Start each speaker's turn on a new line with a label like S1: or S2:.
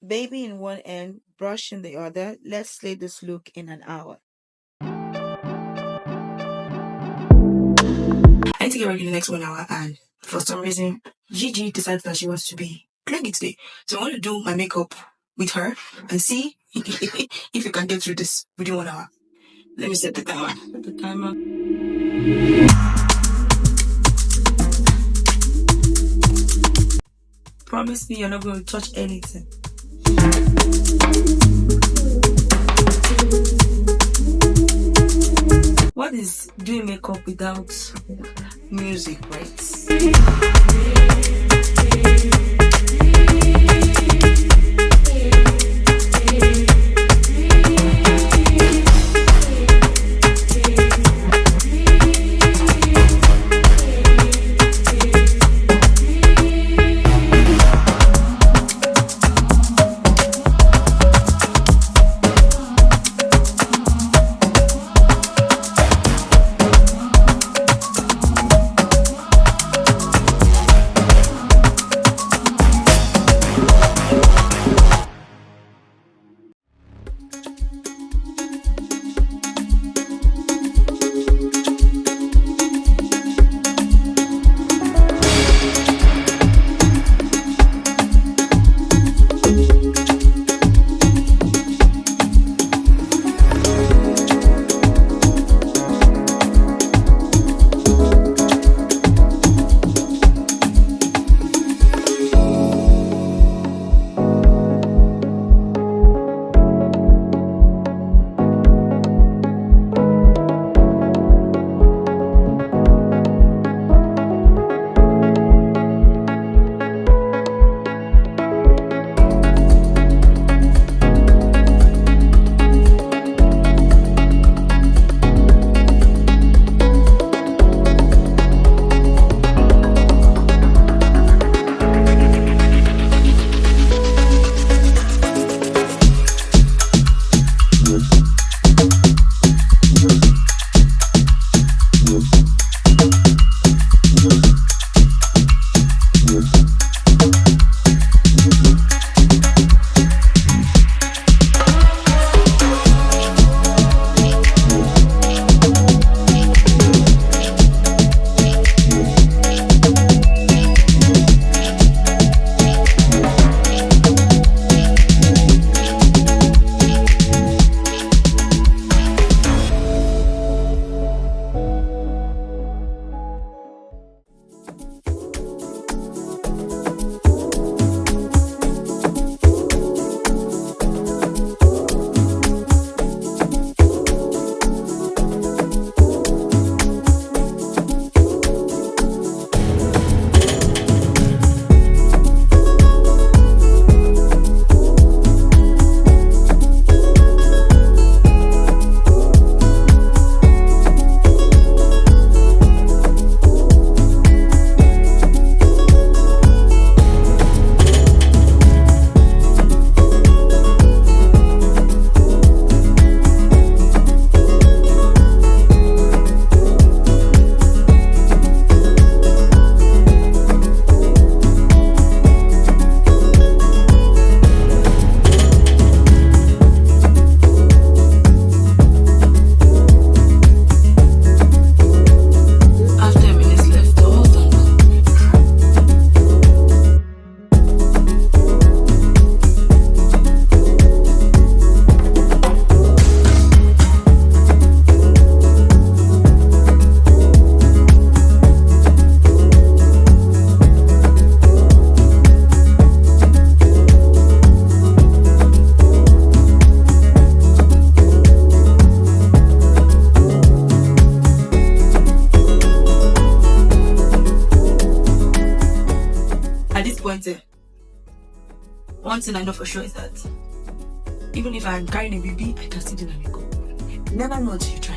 S1: Baby in one end, brush in the other. Let's slay this look in an hour. I need to get ready the next 1 hour, and for some reason, Gigi decides that she wants to be clingy today. So I want to do my makeup with her and see if you can get through this within 1 hour. Let me set the timer. Set the timer. Promise me you're not going to touch anything. What is doing makeup without music, right? One thing I know for sure is that even if I'm carrying a baby, I can still do my makeup. You never know until you try.